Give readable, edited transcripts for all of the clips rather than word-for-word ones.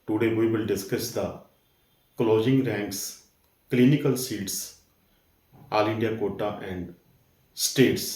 Today we will discuss the closing ranks, clinical seats, All India quota and states.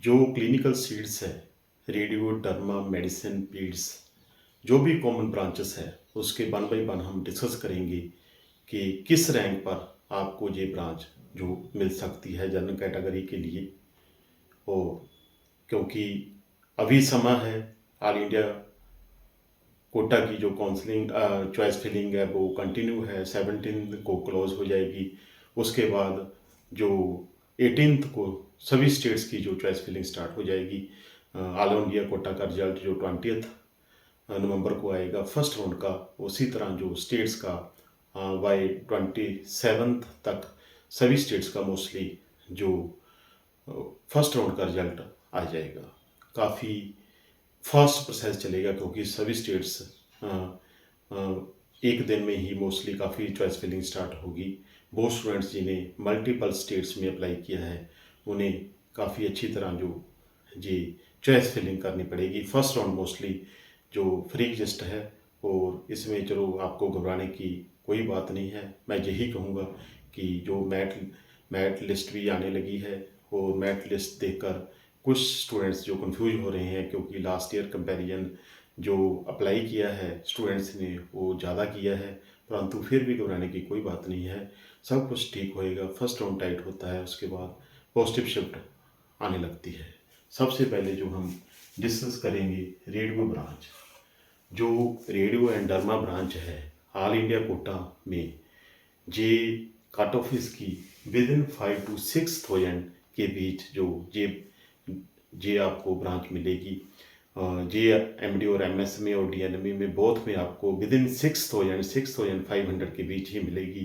जो clinical seats है, radio, derma, medicine, पीड्स, जो भी common branches है, उसके one by one हम discuss करेंगे कि किस रैंक पर आपको ये ब्रांच जो मिल सकती है जनरल कैटेगरी के लिए। और क्योंकि अभी समय है, ऑल इंडिया कोटा की जो काउंसलिंग चॉइस फिलिंग है वो कंटिन्यू है, 17 को क्लोज हो जाएगी। उसके बाद जो 18 को सभी स्टेट्स की जो चॉइस फिलिंग स्टार्ट हो जाएगी। ऑल इंडिया कोटा का रिजल्ट जो 20 नवंबर को आएगा फर्स्ट राउंड का, उसी तरह जो स्टेट्स का बाई 27 तक सभी स्टेट्स का मोस्टली जो फर्स्ट राउंड का रिजल्ट आ जाएगा। काफ़ी फास्ट प्रोसेस चलेगा क्योंकि सभी स्टेट्स एक दिन में ही मोस्टली काफ़ी चॉइस फिलिंग स्टार्ट होगी। वो स्टूडेंट्स जिन्हें मल्टीपल स्टेट्स में अप्लाई किया है उन्हें काफ़ी अच्छी तरह जो जी चॉइस फिलिंग करनी पड़ेगी। फर्स्ट राउंड मोस्टली जो फ्री लिस्ट है, और इसमें चलो आपको घबराने की कोई बात नहीं है। मैं यही कहूँगा कि जो मैट लिस्ट भी आने लगी है, और मैट लिस्ट देखकर कुछ स्टूडेंट्स जो कंफ्यूज हो रहे हैं क्योंकि लास्ट ईयर कंपैरिजन जो अप्लाई किया है स्टूडेंट्स ने वो ज़्यादा किया है, परंतु फिर भी घबराने की कोई बात नहीं है। सब कुछ ठीक होएगा। फर्स्ट राउंड टाइट होता है, उसके बाद पॉजिटिव शिफ्ट आने लगती है। सबसे पहले जो हम डिस्कस करेंगे रेडियो ब्रांच। जो रेडियो एंड डर्मा ब्रांच है ऑल इंडिया कोटा में, जे कट ऑफ इसकी विद इन 5 to 6,000 के बीच जो जे आपको ब्रांच मिलेगी। जे एमडी और एमएस में और डीएनएमई में बोथ में आपको विद इन 6,500 के बीच ही मिलेगी।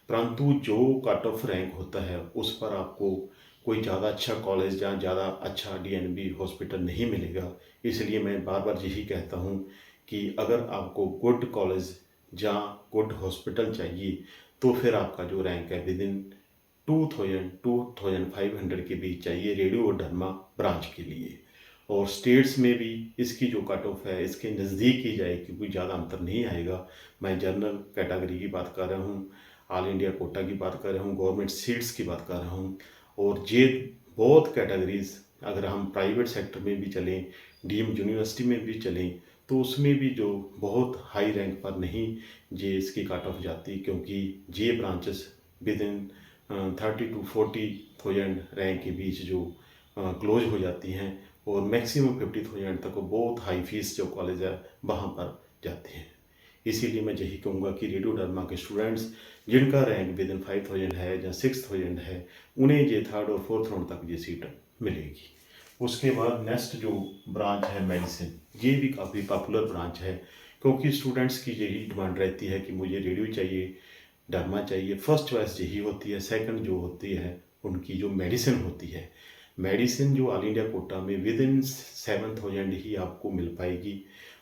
परंतु जो कट ऑफ रैंक होता है उस पर आपको कोई ज़्यादा अच्छा कॉलेज या ज़्यादा अच्छा डीएनबी हॉस्पिटल नहीं मिलेगा। इसलिए मैं बार बार यही कहता हूँ कि अगर आपको गुड कॉलेज या गुड हॉस्पिटल चाहिए तो फिर आपका जो रैंक है विद इन 2,000 के बीच चाहिए रेडियो और डर्मा ब्रांच के लिए। और स्टेट्स में भी इसकी जो कट ऑफ है इसके नज़दीक ही जाएगी, कोई ज़्यादा अंतर नहीं आएगा। मैं जनरल कैटेगरी की बात कर रहा हूँ, ऑल इंडिया कोटा की बात कर रहा हूँ, गवर्नमेंट सीट्स की बात कर रहा हूँ। और ये बहुत कैटेगरीज अगर हम प्राइवेट सेक्टर में भी चलें, डीम्ड यूनिवर्सिटी में भी चलें, तो उसमें भी जो बहुत हाई रैंक पर नहीं ये इसकी कट ऑफ जाती, क्योंकि ये branches with in 30 to 40,000 rank के बीच जो क्लोज हो जाती हैं, और मैक्सिमम 50,000 तक बहुत हाई फीस जो कॉलेज है वहाँ पर जाते हैं। इसीलिए मैं यही कहूँगा कि रेडियो डर्मा के स्टूडेंट्स जिनका रैंक विद इन 5,000 है या 6,000 है, उन्हें ये थर्ड और फोर्थ राउंड तक ये सीट मिलेगी। उसके बाद नेक्स्ट जो ब्रांच है मेडिसिन, ये भी काफ़ी पॉपुलर ब्रांच है क्योंकि स्टूडेंट्स की यही डिमांड रहती है कि मुझे रेडियो चाहिए, डर्मा चाहिए। फर्स्ट चॉइस यही होती है। सेकंड जो होती है उनकी जो मेडिसिन होती है, मेडिसिन जो ऑल इंडिया कोटा में विद इन 7,000 ही आपको मिल पाएगी।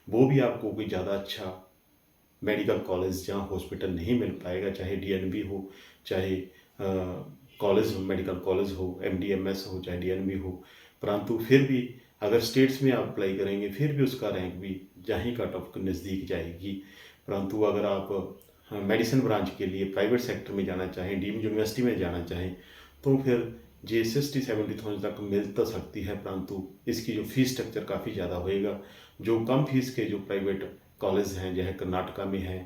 वो भी आपको कोई ज़्यादा अच्छा मेडिकल कॉलेज या हॉस्पिटल नहीं मिल पाएगा, चाहे डीएनबी हो, चाहे कॉलेज हो, मेडिकल कॉलेज हो, एमडीएमएस हो, चाहे डीएनबी हो। परंतु फिर भी अगर स्टेट्स में आप अप्लाई करेंगे फिर भी उसका रैंक भी जहाँ कट ऑफ के नज़दीक जाएगी। परंतु अगर आप मेडिसिन ब्रांच के लिए प्राइवेट सेक्टर में जाना चाहें, डीम्ड यूनिवर्सिटी में जाना चाहें, तो फिर जे 60-70,000 तक मिल तो सकती है, परंतु इसकी जो फीस स्ट्रक्चर काफ़ी ज़्यादा होएगा। जो कम फीस के जो प्राइवेट कॉलेज हैं, चाहे कर्नाटका में है,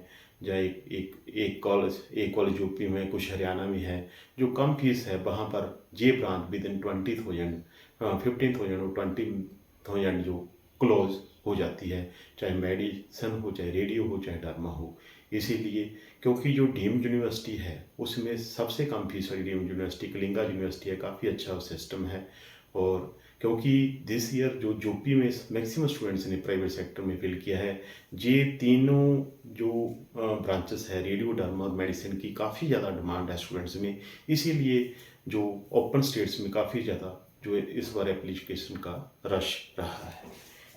या एक कॉलेज यूपी में, कुछ हरियाणा में है, जो कम फीस है वहाँ पर ये ब्रांच विद इन 20,000, 15,000 और 20,000 जो क्लोज हो जाती है, चाहे मेडिसन हो, चाहे रेडियो हो, चाहे डर्मा हो। इसीलिए क्योंकि जो डीम्ड यूनिवर्सिटी है उसमें सबसे कम फीस वाली डीम्ड यूनिवर्सिटी कलिंगा यूनिवर्सिटी है, काफ़ी अच्छा सिस्टम है। और क्योंकि दिस ईयर जो यूपी में मैक्सिमम स्टूडेंट्स ने प्राइवेट सेक्टर में फिल किया है, ये तीनों जो ब्रांचेस है रेडियो, डर्मा और मेडिसिन की काफ़ी ज़्यादा डिमांड है स्टूडेंट्स में। इसीलिए जो ओपन स्टेट्स में काफ़ी ज़्यादा जो इस बार एप्लीकेशन का रश रहा है।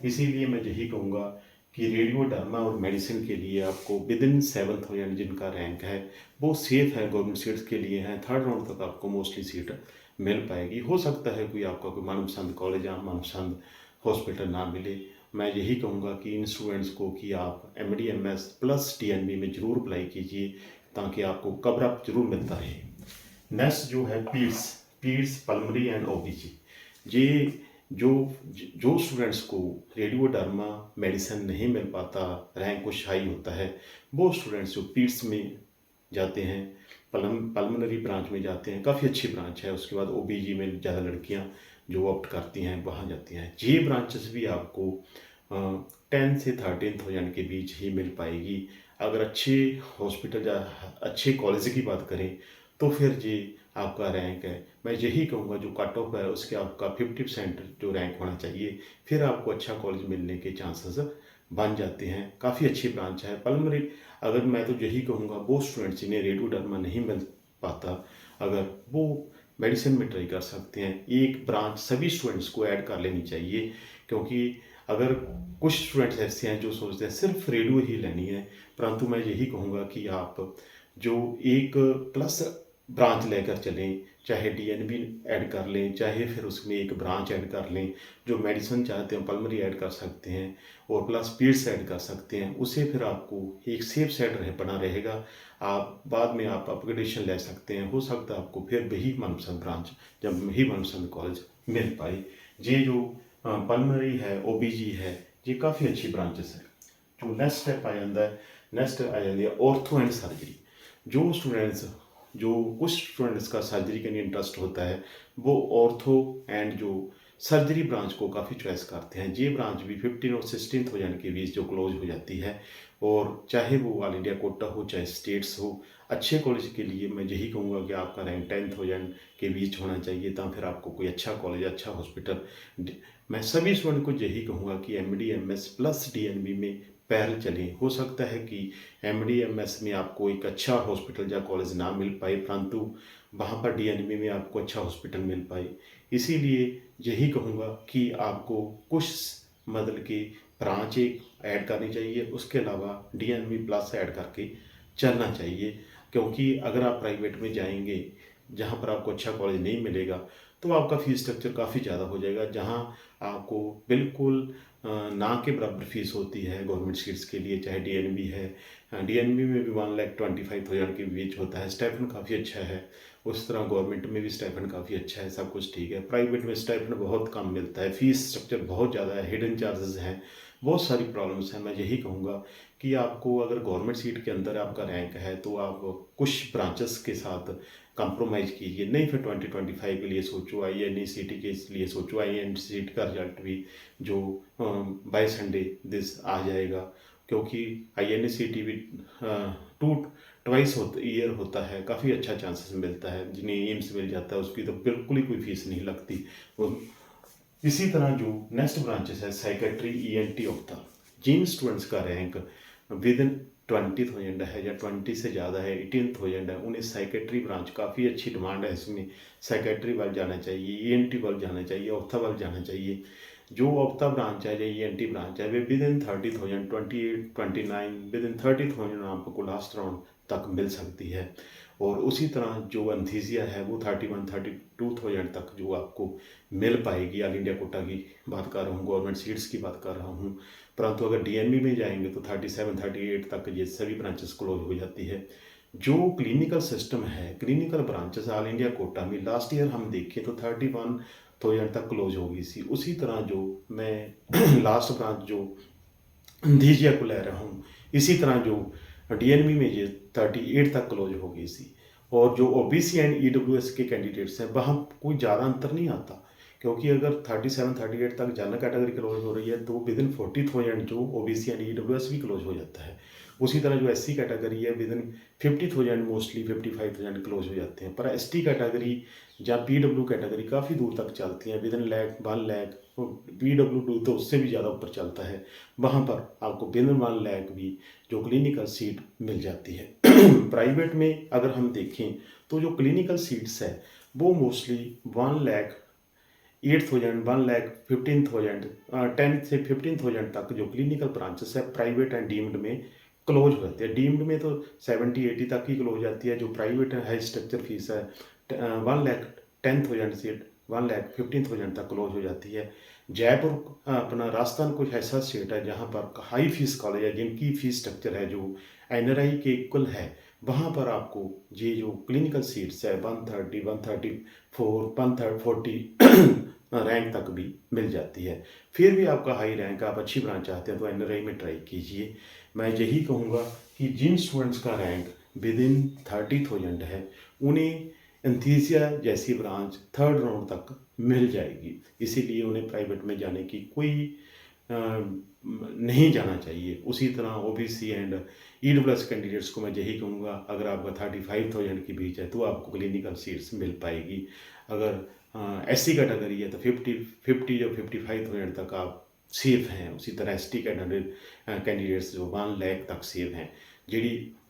इसीलिए मैं यही कहूँगा कि रेडियो, डर्मा और मेडिसिन के लिए आपको विद इन 7,000 जिनका रैंक है वो सेफ है, गवर्नमेंट सीट्स के लिए हैं। थर्ड राउंड तक आपको मोस्टली सीट मिल पाएगी। हो सकता है कोई आपका कोई मनपसंद कॉलेज या मनपसंद हॉस्पिटल ना मिले, मैं यही कहूँगा कि इन स्टूडेंट्स को कि आप MD MS प्लस DNB में ज़रूर अप्लाई कीजिए, ताकि आपको कवर अप ज़रूर मिलता रहे। नेक्स्ट जो है पीड्स पल्मोनरी एंड OBG, ये जो जो स्टूडेंट्स को रेडियोडर्मा मेडिसिन नहीं मिल पाता, रैंक कुछ हाई होता है, वो स्टूडेंट्स जो पीड्स में जाते हैं, पल्मोनरी ब्रांच में जाते हैं, काफ़ी अच्छी ब्रांच है। उसके बाद OBG में ज़्यादा लड़कियां जो ऑप्ट करती हैं वहाँ जाती हैं। ये ब्रांचेस भी आपको 10 से 13,000 के बीच ही मिल पाएगी। अगर अच्छे हॉस्पिटल या अच्छे कॉलेज की बात करें तो फिर जी आपका रैंक है, मैं यही कहूँगा जो कट ऑफ है उसके आपका 50% जो रैंक होना चाहिए, फिर आपको अच्छा कॉलेज मिलने के चांसेस बन जाते हैं। काफ़ी अच्छी ब्रांच है पल्मोनरी। अगर मैं तो यही कहूँगा वो स्टूडेंट्स जिन्हें रेडियोडर्मा नहीं मिल पाता, अगर वो मेडिसिन में ट्राई कर सकते हैं। एक ब्रांच सभी स्टूडेंट्स को ऐड कर लेनी चाहिए, क्योंकि अगर कुछ स्टूडेंट्स ऐसे हैं जो सोचते हैं सिर्फ रेडियो ही लेनी है, परंतु मैं यही कहूँगा कि आप जो एक प्लस ब्रांच लेकर चलें, चाहे DNB ऐड कर लें, चाहे फिर उसमें एक ब्रांच ऐड कर लें। जो मेडिसिन चाहते हैं पल्मोनरी ऐड कर सकते हैं और प्लस पीड्स ऐड कर सकते हैं। उससे फिर आपको एक सेफ साइड बना रहेगा। आप बाद में आप अपग्रेडेशन ले सकते हैं। हो सकता है आपको फिर वही मनपसंद ब्रांच जब वही मनपसंद कॉलेज मिल पाए। ये जो पल्मोनरी है, OBG है, ये काफ़ी अच्छी ब्रांचेस है। जो नेक्स्ट स्टेप आ जाता है, नेक्स्ट आ जाती है ऑर्थो एंड सर्जरी। जो कुछ स्टूडेंट्स का सर्जरी के लिए इंटरेस्ट होता है, वो ऑर्थो एंड जो सर्जरी ब्रांच को काफ़ी चॉइस करते हैं। ये ब्रांच भी 15 और 16,000 के बीच जो क्लोज हो जाती है, और चाहे वो ऑल इंडिया कोटा हो चाहे स्टेट्स हो। अच्छे कॉलेज के लिए मैं यही कहूँगा कि आपका रैंक 10,000 के बीच होना चाहिए, तब फिर आपको कोई अच्छा कॉलेज, अच्छा हॉस्पिटल। मैं सभी स्टूडेंट को यही कहूँगा कि MD MS प्लस DNB में पैरेलल चलें। हो सकता है कि MD MS में आपको एक अच्छा हॉस्पिटल या कॉलेज ना मिल पाए, परंतु वहाँ पर DNB में आपको अच्छा हॉस्पिटल मिल पाए। इसीलिए यही कहूँगा कि आपको कुछ मतलब कि ब्रांच एक ऐड करनी चाहिए, उसके अलावा DNB प्लस ऐड करके चलना चाहिए। क्योंकि अगर आप प्राइवेट में जाएंगे जहाँ पर आपको अच्छा कॉलेज नहीं मिलेगा, तो आपका फीस स्ट्रक्चर काफ़ी ज़्यादा हो जाएगा। जहाँ आपको बिल्कुल ना के बराबर फीस होती है गवर्नमेंट सीट्स के लिए, चाहे DNB है। DNB में भी 1,25,000 के बीच होता है। स्टाइपेंड काफ़ी अच्छा है। उस तरह गवर्नमेंट में भी स्टाइपेंड काफ़ी अच्छा है, सब कुछ ठीक है। प्राइवेट में स्टाइपेंड बहुत कम मिलता है, फीस स्ट्रक्चर बहुत ज़्यादा है, हिडन चार्जेस हैं, बहुत सारी प्रॉब्लम्स हैं। मैं यही कहूँगा कि आपको अगर गवर्नमेंट सीट के अंदर आपका रैंक है तो आप कुछ ब्रांचेस के साथ कंप्रोमाइज़ कीजिए। नहीं फिर 2025 के लिए सोचो, INECT के लिए सोचो। INCT का रिजल्ट भी जो बाय संडे दिस आ जाएगा, क्योंकि INECT भी ट्वाइस ईयर होता है। काफ़ी अच्छा चांसेस मिलता है। जिन्हें एम्स मिल जाता है उसकी तो बिल्कुल ही कोई फीस नहीं लगती। और इसी तरह जो नेक्स्ट ब्रांचेस है साइकेट्री, ENT, ऑप्था, जिन स्टूडेंट्स का रैंक विद इन 20,000 है या 20 से ज़्यादा है, 18,000 है, उन्हें साइकेट्री ब्रांच काफ़ी अच्छी डिमांड है। इसमें साइकेट्री वाल जाना चाहिए, ENT वाल जाना चाहिए, ऑप्था वाल जाना चाहिए। जो ऑप्था ब्रांच है या ENT ब्रांच है way with in 30,000, 28, 29, with in 30,000 आपको लास्ट राउंड तक मिल सकती है। और उसी तरह जो एंथीसिया है वो 31, 32,000 तक जो आपको मिल पाएगी। ऑल इंडिया कोटा की बात कर रहा हूँ, गवर्नमेंट सीट्स की बात कर रहा हूँ। परंतु अगर DNB में जाएंगे तो 37, 38 तक ये सभी ब्रांचेस क्लोज हो जाती है। जो क्लिनिकल सिस्टम है, clinical branches all India quota में लास्ट ईयर हम देखें तो 31,000 तक क्लोज हो गई थी। उसी तरह जो मैं लास्ट ब्रांच जो एंथीसिया को ले रहा हूँ, इसी तरह जो DNB में ये 38 तक क्लोज हो गई थी। और जो OBC एंड EWS के कैंडिडेट्स हैं वहाँ कोई ज़्यादा अंतर नहीं आता, क्योंकि अगर 37, 38 तक जनरल कैटेगरी क्लोज हो रही है तो विद इन 40,000 जो OBC एंड EWS भी क्लोज हो जाता है। उसी तरह जो SC कैटेगरी है विद इन 50,000 मोस्टली 55,000 क्लोज हो जाते हैं। पर ST कैटेगरी या PW कैटेगरी काफ़ी दूर तक चलती हैं, विद इन 1,00,000 PW तो उससे भी ज़्यादा ऊपर चलता है। वहाँ पर आपको विद इन 1,00,000 भी जो क्लिनिकल सीट मिल जाती है। प्राइवेट में अगर हम देखें तो जो क्लिनिकल सीट्स है वो मोस्टली 1,08,000, 1,15,000, 10 से 15,000 तक जो क्लिनिकल ब्रांचेस है प्राइवेट एंड डीम्ड में क्लोज होते हैं। डीम्ड में तो 70-80 तक ही क्लोज जाती है। जो प्राइवेट हाई स्ट्रक्चर फीस है 1,10,000 से 1,15,000 तक क्लोज हो जाती है। जयपुर अपना राजस्थान कुछ ऐसा स्टेट है जहाँ पर हाई फीस कॉलेज है जिनकी फीस स्ट्रक्चर है जो एनआरआई के इक्वल है। वहाँ पर आपको ये जो क्लिनिकल सीट्स है 130, 134, 140 रैंक तक भी मिल जाती है। फिर भी आपका हाई रैंक, आप अच्छी ब्रांच चाहते हैं तो एनआरआई में ट्राई कीजिए। मैं यही कहूँगा कि जिन स्टूडेंट्स का रैंक विद इन 30,000 है उन्हें एंथीसिया जैसी ब्रांच थर्ड राउंड तक मिल जाएगी। इसीलिए उन्हें प्राइवेट में जाने की कोई नहीं जाना चाहिए। उसी तरह ओबीसी एंड ईडब्ल्यूएस कैंडिडेट्स को मैं यही कहूँगा, अगर आपका 35,000 की बीच है तो आपको क्लिनिकल सीट्स मिल पाएगी। अगर एससी कैटेगरी है तो 50 या 55,000 तक आप सेफ हैं। उसी तरह एसटी कैंडिडेट्स जो 1 लाख तक सेफ हैं। जी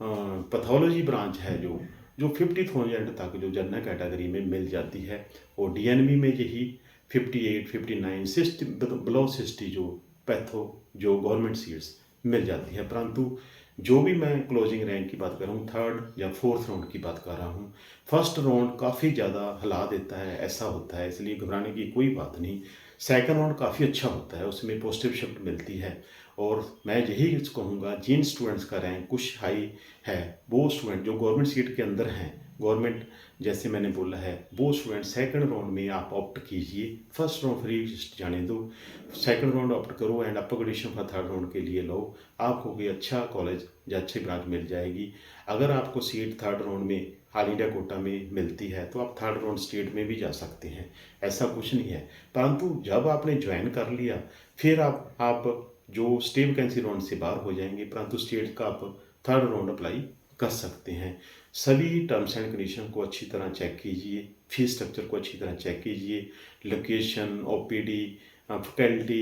पैथोलॉजी ब्रांच है जो 50,000 तक जो जनरल कैटेगरी में मिल जाती है, और डीएनबी में यही 58, 59, 60 बिलो 60 जो पैथो जो गवर्नमेंट सीट्स मिल जाती है। परंतु जो भी मैं क्लोजिंग रैंक की बात कर रहा हूँ, थर्ड या फोर्थ राउंड की बात कर रहा हूँ, फर्स्ट राउंड काफ़ी ज़्यादा हिला देता है, ऐसा होता है, इसलिए घबराने की कोई बात नहीं। सेकंड राउंड काफ़ी अच्छा होता है, उसमें पॉजिटिव शिफ्ट मिलती है। और मैं यही कहूँगा जिन स्टूडेंट्स का रैंक कुछ हाई है, वो स्टूडेंट जो गवर्नमेंट सीट के अंदर हैं, गवर्नमेंट जैसे मैंने बोला है, वो स्टूडेंट सेकंड राउंड में आप ऑप्ट कीजिए। फर्स्ट राउंड फ्री जाने दो, सेकंड राउंड ऑप्ट करो and upgradation for third round के लिए लो। आपको कोई अच्छा कॉलेज या अच्छी ब्रांच मिल जाएगी। अगर आपको सीट थर्ड राउंड में ऑल इंडिया कोटा में मिलती है तो आप थर्ड राउंड स्टेट में भी जा सकते हैं, ऐसा कुछ नहीं है। परंतु जब आपने ज्वाइन कर लिया फिर आप जो स्टेट वैकेंसी राउंड से बाहर हो जाएंगे, परंतु स्टेट का आप थर्ड राउंड अप्लाई कर सकते हैं। सभी टर्म्स एंड कंडीशन को अच्छी तरह चेक कीजिए, फीस स्ट्रक्चर को अच्छी तरह चेक कीजिए, लोकेशन, ओपीडी, फैकल्टी,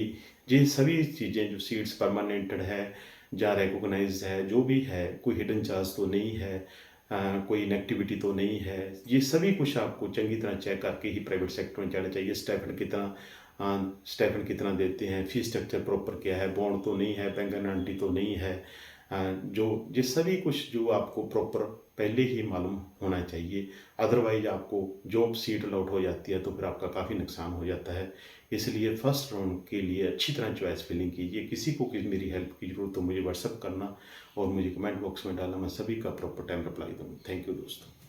ये सभी चीज़ें जो सीट्स परमानेंटेड है या रिकॉग्नाइज्ड है, जो भी है, कोई हिडन चार्ज तो नहीं है, कोई इनएक्टिविटी तो नहीं है, ये सभी कुछ आपको चंगी तरह चेक करके ही प्राइवेट सेक्टर में जाना चाहिए। स्टाइपेंड कितना देते हैं, फीस स्ट्रक्चर प्रॉपर क्या है, बॉन्ड तो नहीं है, बैंक गारंटी तो नहीं है, जो ये सभी कुछ जो आपको प्रॉपर पहले ही मालूम होना चाहिए। अदरवाइज आपको जॉब सीट अलॉट हो जाती है तो फिर आपका काफ़ी नुकसान हो जाता है। इसलिए फर्स्ट राउंड के लिए अच्छी तरह चॉइस फिलिंग कीजिए। किसी को मेरी हेल्प की जरूरत तो मुझे व्हाट्सअप करना और मुझे कमेंट बॉक्स में डालना, मैं सभी का प्रॉपर टाइम रिप्लाई दूँगा। थैंक यू दोस्तों।